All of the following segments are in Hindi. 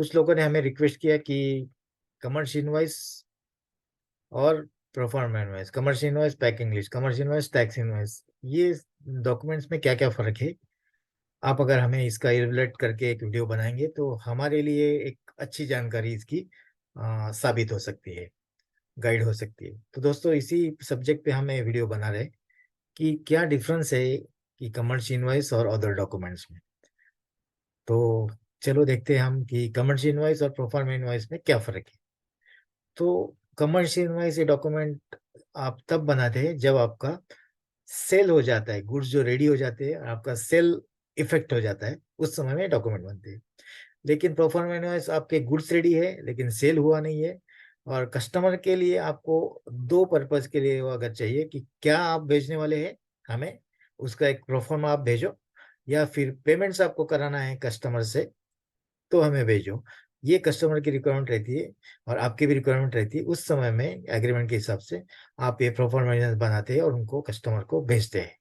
कुछ लोगों ने हमें रिक्वेस्ट किया कि कमर्शियल इनवॉइस और proforma invoice, commercial invoice, packing list, commercial invoice, tax invoice, ये डॉक्यूमेंट्स में क्या क्या फर्क है। आप अगर हमें इसका इवैल्यूएट करके एक वीडियो बनाएंगे तो हमारे लिए एक अच्छी जानकारी इसकी साबित हो सकती है, गाइड हो सकती है। तो दोस्तों, इसी सब्जेक्ट पे हम ये वीडियो बना रहे हैं कि क्या डिफरेंस है कि कमर्शियल इनवॉइस और अदर डॉक्यूमेंट्स में। तो चलो देखते हैं हम कि कमर्शियल इनवॉइस और प्रोफार्मा इनवॉइस में क्या फर्क है। तो कमर्शियल इनवॉइस ये डॉक्यूमेंट आप तब बनाते हैं जब आपका सेल हो जाता है, गुड्स जो रेडी हो जाते हैं, आपका सेल इफेक्ट हो जाता है, उस समय में डॉक्यूमेंट बनते हैं। लेकिन प्रोफार्मा इनवॉइस आपके गुड्स रेडी है लेकिन सेल हुआ नहीं है, और कस्टमर के लिए आपको दो पर्पज के लिए वो अगर चाहिए कि क्या आप भेजने वाले हैं हमें, उसका एक प्रोफार्मा आप भेजो, या फिर पेमेंट्स आपको कराना है कस्टमर से तो हमें भेजो। ये कस्टमर की रिक्वायरमेंट रहती है और आपकी भी रिक्वायरमेंट रहती है। उस समय में एग्रीमेंट के हिसाब से आप ये प्रोफार्मा बनाते हैं और उनको कस्टमर को भेजते हैं।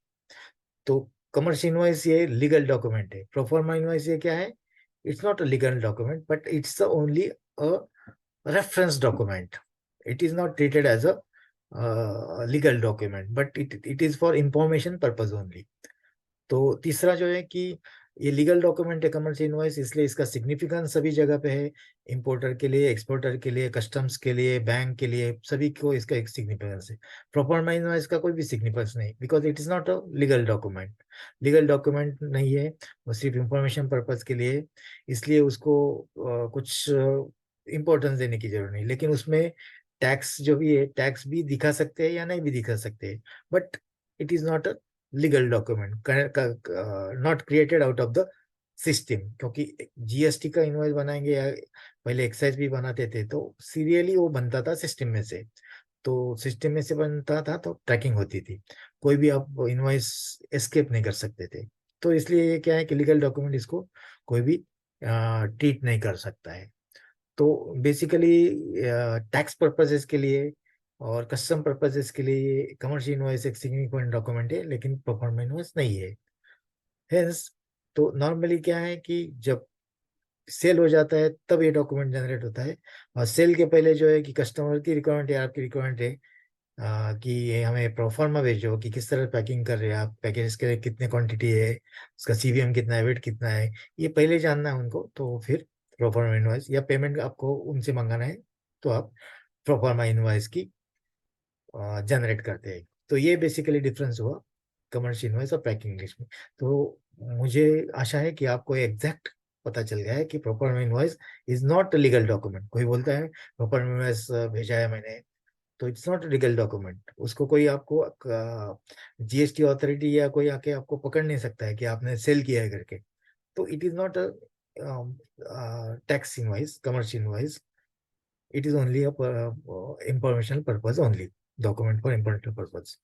तो कमर्शियल इनवॉइस ये लीगल डॉक्यूमेंट है। प्रोफार्मा इनवॉइस ये क्या है? It's not a legal document but it's only a reference document. It is not treated as a legal document, but it is for information purpose only. तो तीसरा जो है कि ये लीगल डॉक्यूमेंट है कमर्शियल इनवॉइस, इसलिए इसका सिग्निफिकेंस सभी जगह पे है। इंपोर्टर के लिए, एक्सपोर्टर के लिए, कस्टम्स के लिए, बैंक के लिए, सभी को इसका एक सिग्निफिकेंस है। प्रोफार्मा इनवॉइस का कोई भी सिग्निफिकेंस नहीं, because it is not a legal document. Legal document नहीं है, वो सिर्फ इंफॉर्मेशन पर्पज के लिए, इसलिए उसको कुछ इम्पोर्टेंस देने की जरूरत नहीं। लेकिन उसमें टैक्स जो भी है, टैक्स भी दिखा सकते हैं या नहीं भी दिखा सकते हैं, but it is not legal document, not created out of the system. क्योंकि जीएसटी का इनवॉइस बनाएंगे या पहले एक्साइज भी बनाते थे तो सीरियली वो बनता था सिस्टम में से, तो सिस्टम में से बनता था तो ट्रैकिंग होती थी, कोई भी आप इनवॉइस एस्केप नहीं कर सकते थे। तो इसलिए ये क्या है कि लीगल डॉक्यूमेंट इसको कोई भी ट्रीट नहीं कर सकता है। तो बेसिकली टैक्स पर्पसेस के लिए और कस्टम पर्पसेस के लिए कमर्शियल इनवॉइस एक सिग्निफिकेंट डॉक्यूमेंट है, लेकिन प्रोफार्मा इनवॉइस नहीं है। हेंस तो नॉर्मली क्या है कि जब सेल हो जाता है तब ये डॉक्यूमेंट जनरेट होता है, और सेल के पहले जो है कि कस्टमर की रिक्वायरमेंट है, आपकी रिक्वायरमेंट है कि ये हमें प्रोफार्मा भेजो कि किस तरह पैकिंग कर रहे हैं आप, पैकेज के कितने क्वांटिटी है, उसका सीवीएम कितना है, वेट कितना है, ये पहले जानना है उनको। तो फिर प्रोफार्मा इनवॉइस या पेमेंट आपको उनसे मंगाना है तो आप प्रोफार्मा इनवॉइस की जनरेट करते हैं। तो ये बेसिकली डिफरेंस हुआ कमर्शियल इनवॉइस और पैकिंग लिस्ट में। तो मुझे आशा है कि आपको एग्जैक्ट पता चल गया है कि proforma invoice is not legal document. कोई बोलता है प्रोफार्मा इनवॉइस भेजा है मैंने, तो इट्स नॉट लीगल डॉक्यूमेंट। उसको कोई आपको जीएसटी अथॉरिटी या कोई आके आपको पकड़ नहीं सकता है कि आपने सेल किया है करके। तो it is not a tax invoice, commercial invoice. It is only information purpose only, document for information purpose.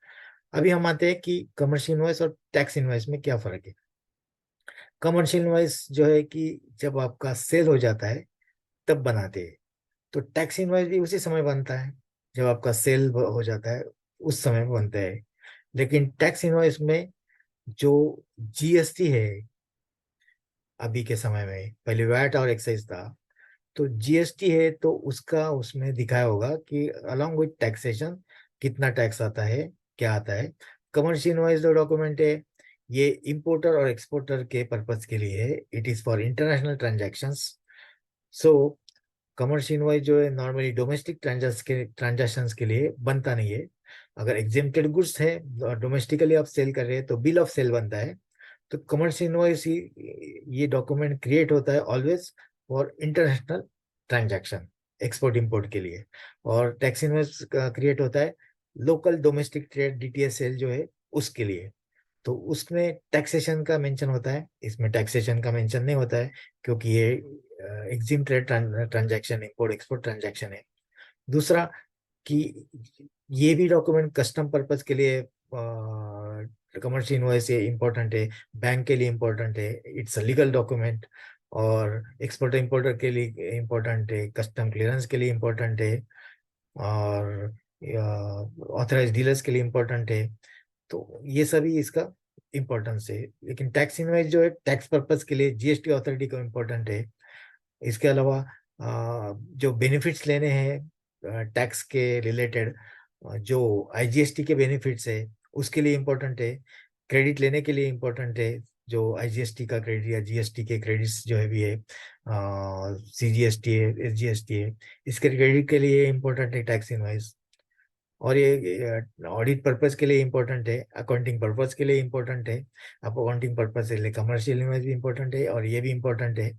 अभी हम आते हैं कि कमर्शियल इनवॉइस और टैक्स इनवॉइस में क्या फर्क है। कमर्शियल इनवॉइस जो है कि जब आपका सेल हो जाता है तब बनाते हैं, तो टैक्स इनवॉइस भी उसी समय बनता है जब आपका सेल हो जाता है, उस समय बनता है। लेकिन टैक्स इनवॉइस में जो जीएसटी है, अभी के समय में, पहले वैट और एक्साइज था, तो जीएसटी है तो उसका उसमें दिखाया होगा कि अलॉन्ग विथ टैक्सेशन कितना टैक्स आता है, क्या आता है। कमर्शियल इनवॉइस जो डॉक्यूमेंट है, ये इंपोर्टर और एक्सपोर्टर के पर्पज के लिए है, it is for international transactions. So commercial invoice जो है नॉर्मली डोमेस्टिक ट्रांजैक्शंस के लिए बनता नहीं है। अगर एग्जेम्प्टेड गुड्स है और डोमेस्टिकली आप सेल कर रहे हैं तो बिल ऑफ सेल बनता है। तो कमर्शियल इनवॉइस ही, ये डॉक्यूमेंट क्रिएट होता है always for international transaction, export import के लिए। और टैक्स इनवॉइस क्रिएट होता है local domestic trade DTS sale जो है उसके लिए। तो उसमें टैक्सेशन का मेंशन होता है, इसमें टैक्सेशन का मेंशन नहीं होता है, क्योंकि ये EXIM trade transaction, import export transaction है। दूसरा कि ये भी डॉक्यूमेंट कस्टम पर्पज के लिए, कमर्शियल इनवॉइस ये इम्पोर्टेंट है, बैंक के लिए इम्पोर्टेंट है, इट्स अ लीगल डॉक्यूमेंट। और एक्सपोर्टर इंपोर्टर के लिए इम्पोर्टेंट है, कस्टम क्लियरेंस के लिए इम्पोर्टेंट है, और ऑथराइज डीलर्स के लिए इम्पोर्टेंट है। तो ये सभी इसका इम्पोर्टेंस है। लेकिन टैक्स इनवॉइस जो है टैक्स पर्पज के लिए जीएसटी अथॉरिटी को इम्पोर्टेंट है, इसके अलावा जो बेनिफिट्स लेने हैं टैक्स के रिलेटेड, जो आईजीएसटी के बेनिफिट्स है उसके लिए इम्पोर्टेंट है, क्रेडिट लेने के लिए इम्पोर्टेंट है, जो आईजीएसटी का क्रेडिट या जीएसटी के क्रेडिट्स जो है भी है, सीजीएसटी है, एसजीएसटी है, इसके क्रेडिट के लिए इम्पोर्टेंट है टैक्स इनवॉइस। और ये ऑडिट पर्पस के लिए इम्पोर्टेंट है, अकाउंटिंग पर्पस के लिए इम्पोर्टेंट है। आप अकाउंटिंग पर्पस के लिए कमर्शियल इनवॉइस भी इम्पोर्टेंट है, और ये भी इम्पोर्टेंट है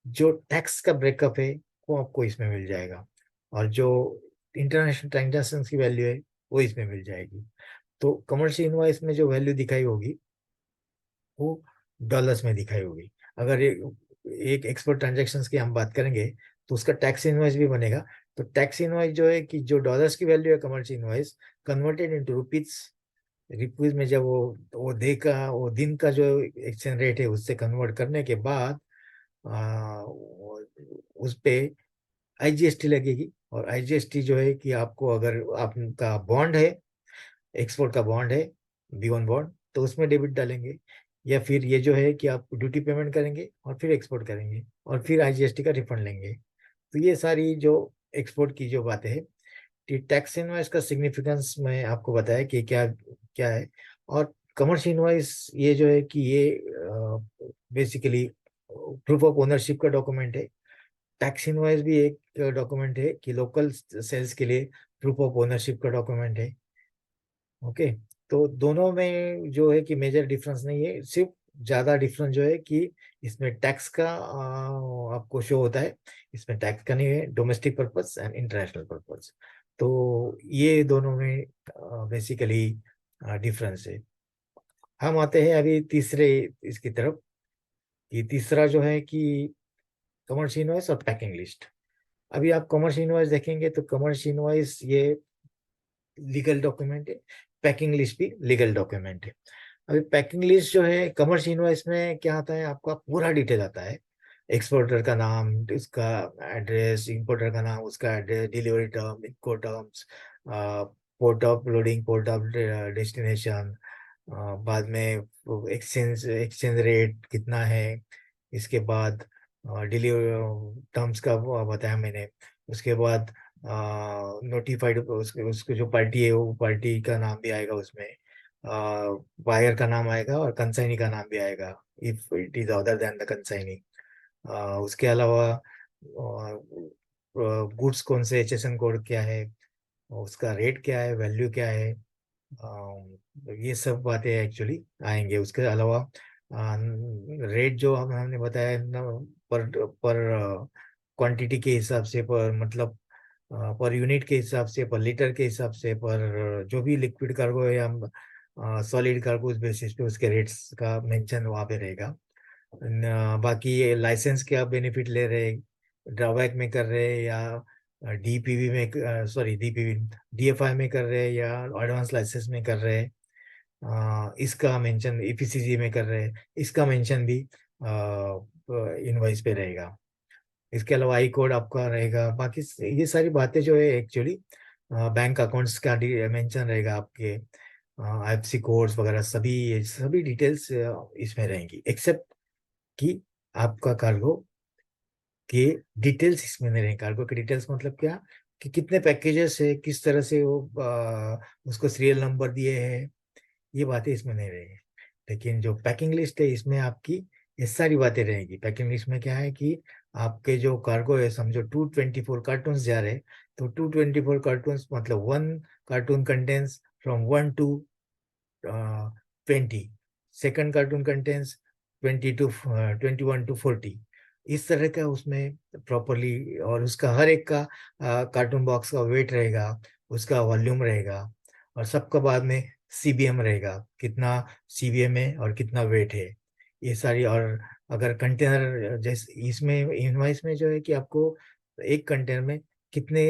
जो टैक्स का ब्रेकअप है वो आपको इसमें मिल जाएगा, और जो इंटरनेशनल ट्रांजैक्शन की वैल्यू है वो इसमें मिल जाएगी। तो कमर्शियल इनवॉइस में जो वैल्यू दिखाई होगी वो डॉलर्स में दिखाई होगी। अगर एक एक्सपोर्ट ट्रांजैक्शंस की हम बात करेंगे तो उसका टैक्स इनवॉइस भी बनेगा। तो टैक्स इनवॉइस जो है कि जो डॉलर्स की वैल्यू है commercial invoice converted into rupees, rupees में जब वो डे का वो दिन का जो एक्सचेंज रेट है उससे कन्वर्ट करने के बाद उस पे आईजीएसटी लगेगी। और आईजीएसटी जो है कि आपको अगर आपका बॉन्ड है, एक्सपोर्ट का बॉन्ड है, B1 बॉन्ड, तो उसमें डेबिट डालेंगे, या फिर ये जो है कि आप ड्यूटी पेमेंट करेंगे और फिर एक्सपोर्ट करेंगे और फिर आईजीएसटी का रिफंड लेंगे। तो ये सारी जो एक्सपोर्ट की जो बातें हैं, टैक्स इनवॉइस का सिग्निफिकेंस मैं आपको बताया कि क्या क्या है। और कमर्शियल इनवॉइस ये जो है कि ये बेसिकली प्रूफ ऑफ ओनरशिप का डॉक्यूमेंट है। टैक्स इनवॉइस भी एक डॉक्यूमेंट है कि लोकल सेल्स के लिए प्रूफ ऑफ ओनरशिप का डॉक्यूमेंट है। ओके। तो दोनों में जो है कि मेजर डिफरेंस नहीं है, सिर्फ ज्यादा डिफरेंस जो है कि इसमें टैक्स का आपको शो होता है, इसमें टैक्स का नहीं है, domestic purpose and international purpose. तो ये दोनों में बेसिकली डिफरेंस है। हम आते हैं अभी तीसरे इसकी तरफ, कि तीसरा जो है कि कमर्शियल इनवॉइस और पैकिंग लिस्ट। अभी आप कमर्शियल इनवॉइस देखेंगे तो कमर्शियल इनवॉइस ये लीगल डॉक्यूमेंट है, पैकिंग लिस्ट भी लीगल डॉक्यूमेंट है। अभी पैकिंग लिस्ट जो है कमर्शियल इनवॉइस में क्या आता है, आपका पूरा डिटेल आता है, एक्सपोर्टर का नाम, उसका एड्रेस, इंपोर्टर का नाम, उसका एड्रेस, डिलीवरी टर्म, इनको terms, port of loading, port of destination, बाद में एक्सचेंज एक्सचेंज रेट कितना है, इसके बाद डिलीवरी टर्म्स का वो बताया मैंने, उसके बाद नोटिफाइड उसको जो पार्टी है वो पार्टी का नाम भी आएगा उसमें, बायर का नाम आएगा और कंसाइनी का नाम भी आएगा if it is other than the consignee. उसके अलावा गुड्स कौन से, HSN कोड क्या है, उसका रेट क्या है, वैल्यू क्या है, ये सब बातें एक्चुअली आएंगे। उसके अलावा रेट जो हमने बताया ना, पर पर क्वांटिटी के हिसाब से, पर मतलब पर यूनिट के हिसाब से, पर लीटर के हिसाब से, पर जो भी लिक्विड कार्गो है या सॉलिड कार्गो, उस बेसिस पे उसके रेट्स का मेंशन वहाँ पे रहेगा। बाकी ये लाइसेंस के आप बेनिफिट ले रहे, ड्रॉबैक में कर रहे, या डीपीवी में, सॉरी डीपीवी डीएफआई में कर रहे या एडवांस लाइसेंस में कर रहे, इसका मेंशन ईपीसीजी में कर रहे, इसका मेंशन भी इनवॉइस पे रहेगा। इसके अलावा आई कोड आपका रहेगा। बाकी ये सारी बातें जो है एक्चुअली बैंक अकाउंट्स का मेंशन रहेगा, आपके IFSC कोड्स वगैरह सभी डिटेल्स इसमें रहेंगी, एक्सेप्ट कि आपका कार्गो के डिटेल्स इसमें नहीं रहेंगे। कार्गो के डिटेल्स मतलब क्या, कि कितने पैकेजेस है, किस तरह से वो उसको सीरियल नंबर दिए हैं, ये बातें इसमें नहीं रहेंगी। लेकिन जो पैकिंग लिस्ट है इसमें आपकी ये सारी बातें रहेंगी। पैकिंग लिस्ट में क्या है कि आपके जो कार्गो है, समझो 224 कार्टून जा रहे, तो 224 कार्टून मतलब one cartoon contains from 1 to 20, second cartoon contains 21 to 40, इस तरह का उसमें प्रॉपरली। और उसका हर एक का कार्टून बॉक्स का वेट रहेगा, उसका वॉल्यूम रहेगा, और सबका बाद में CBM रहेगा, कितना CBM है और कितना वेट है, ये सारी। और अगर कंटेनर जैसे इसमें इनवाइस में जो है कि आपको एक कंटेनर में कितने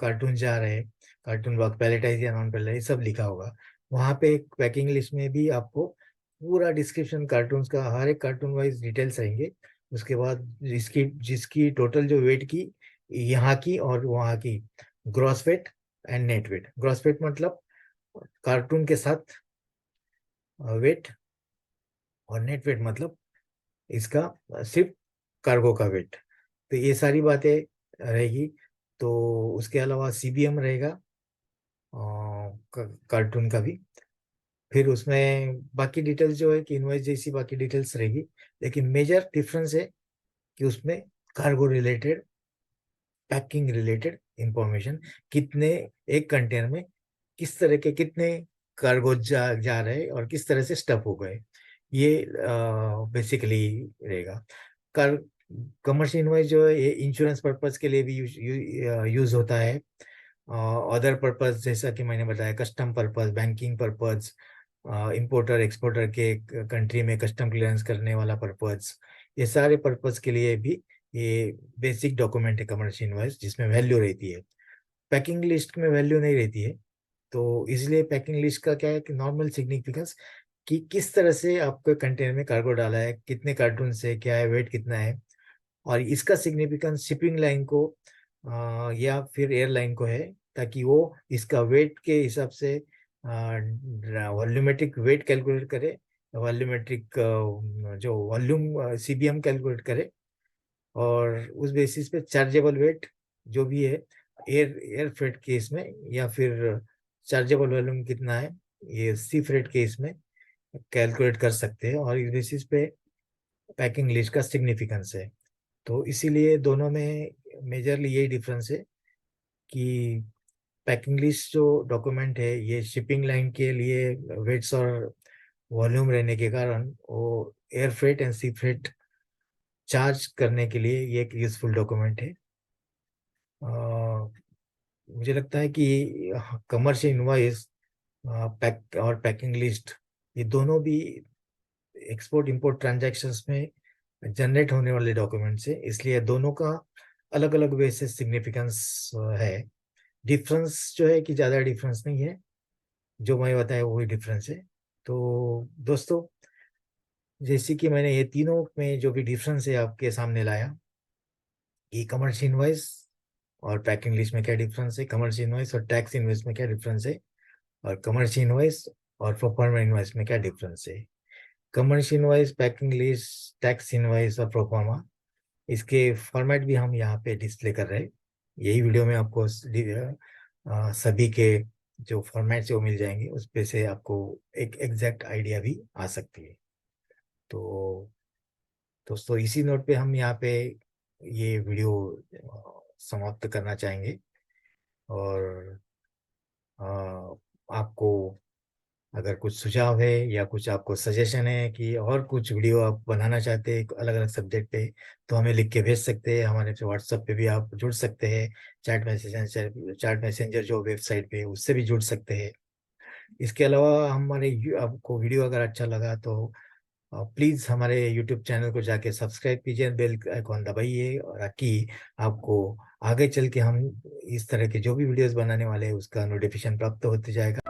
कार्टून जा रहे हैं, कार्टून बॉक्स पैलेटाइज या नॉन पैलेटाइज सब लिखा होगा। वहाँ पे पैकिंग लिस्ट में भी आपको पूरा डिस्क्रिप्शन कार्टून का, हर एक कार्टून वाइज डिटेल्स रहेंगे। उसके बाद जिसकी जिसकी टोटल जो वेट की, यहाँ की और वहाँ की, gross weight and net weight. Gross weight मतलब कार्टून के साथ वेट, और नेट वेट मतलब इसका सिर्फ कार्गो का वेट। तो ये सारी बातें रहेगी। तो उसके अलावा सीबीएम रहेगा कार्टून का भी। फिर उसमें बाकी डिटेल्स जो है कि इनवॉइस जैसी बाकी डिटेल्स रहेगी, लेकिन मेजर डिफरेंस है कि उसमें cargo related, packing related information, कितने एक कंटेनर में किस तरह के कितने कार्गो जा रहे और किस तरह से स्टफ हो गए, ये बेसिकली रहेगा। कर कमर्शियल इनवॉइस जो है ये इंश्योरेंस पर्पज के लिए भी यूज होता है। अदर पर्पज जैसा कि मैंने बताया, custom purpose, banking purpose, importer exporter के कंट्री में कस्टम क्लियरेंस करने वाला पर्पज, ये सारे पर्पज के लिए भी ये बेसिक डॉक्यूमेंट है कमर्शियल इनवॉइस, जिसमें वैल्यू रहती है। पैकिंग लिस्ट में वैल्यू नहीं रहती है। तो इसलिए पैकिंग लिस्ट का क्या है कि नॉर्मल सिग्निफिकेंस, कि किस तरह से आपके कंटेनर में कार्गो डाला है, कितने कार्टून से क्या है, वेट कितना है। और इसका सिग्निफिकेंस शिपिंग लाइन को या फिर एयरलाइन को है, ताकि वो इसका वेट के हिसाब से वॉल्यूमेट्रिक वेट कैलकुलेट करे, वॉल्यूमेट्रिक जो वॉल्यूम सीबीएम कैलकुलेट करे, और उस बेसिस पे चार्जेबल वेट जो भी है एयर फ्रेट केस में, या फिर चार्जेबल वॉल्यूम कितना है ये सी फ्रेट केस में कैलकुलेट कर सकते हैं। और इस बेसिस पे पैकिंग लिस्ट का सिग्निफिकेंस है। तो इसीलिए दोनों में मेजरली यही डिफरेंस है कि पैकिंग लिस्ट जो डॉक्यूमेंट है ये शिपिंग लाइन के लिए वेट्स और वॉल्यूम रहने के कारण वो air freight and C freight charge करने के लिए ये एक यूजफुल डॉक्यूमेंट है। मुझे लगता है कि कमर्शियल इनवॉइस, पैक और पैकिंग लिस्ट, ये दोनों भी एक्सपोर्ट इंपोर्ट ट्रांजैक्शंस में जनरेट होने वाले डॉक्यूमेंट्स है, इसलिए दोनों का अलग अलग वे से सिग्निफिकेंस है। डिफरेंस जो है कि ज़्यादा डिफरेंस नहीं है, जो मैं बताया वही डिफरेंस है। तो दोस्तों, जैसे कि मैंने ये तीनों में जो भी डिफरेंस है आपके सामने लाया, कि कमर्शियल इनवॉइस और पैकिंग लिस्ट में क्या डिफरेंस है, कमर्शियल इनवॉइस और टैक्स इनवॉइस में क्या डिफरेंस है, और कमर्शियल इनवॉइस और प्रोफार्मा इनवॉइस में क्या डिफरेंस है। Commercial invoice, packing list, tax invoice और प्रोफार्मा, इसके फॉर्मेट भी हम यहाँ पे डिस्प्ले कर रहे हैं। यही वीडियो में आपको सभी के जो फॉर्मेट से वो मिल जाएंगे, उस पे से आपको एक एग्जैक्ट आइडिया भी आ सकती है। तो दोस्तों, इसी नोट पे हम यहाँ पे ये वीडियो समाप्त करना चाहेंगे। और आपको अगर कुछ सुझाव है या कुछ आपको सजेशन है कि और कुछ वीडियो आप बनाना चाहते हैं अलग अलग सब्जेक्ट पे, तो हमें लिख के भेज सकते हैं। हमारे व्हाट्सएप पे भी आप जुड़ सकते हैं, चैट मैसेंजर जो वेबसाइट पे उससे भी जुड़ सकते हैं। इसके अलावा आपको वीडियो अगर अच्छा लगा तो प्लीज़ हमारे यूट्यूब चैनल को जाके सब्सक्राइब कीजिए, बेल आइकॉन दबाइए, और ताकि आपको आगे चल के हम इस तरह के जो भी वीडियोस बनाने वाले हैं उसका नोटिफिकेशन प्राप्त होते जाएगा।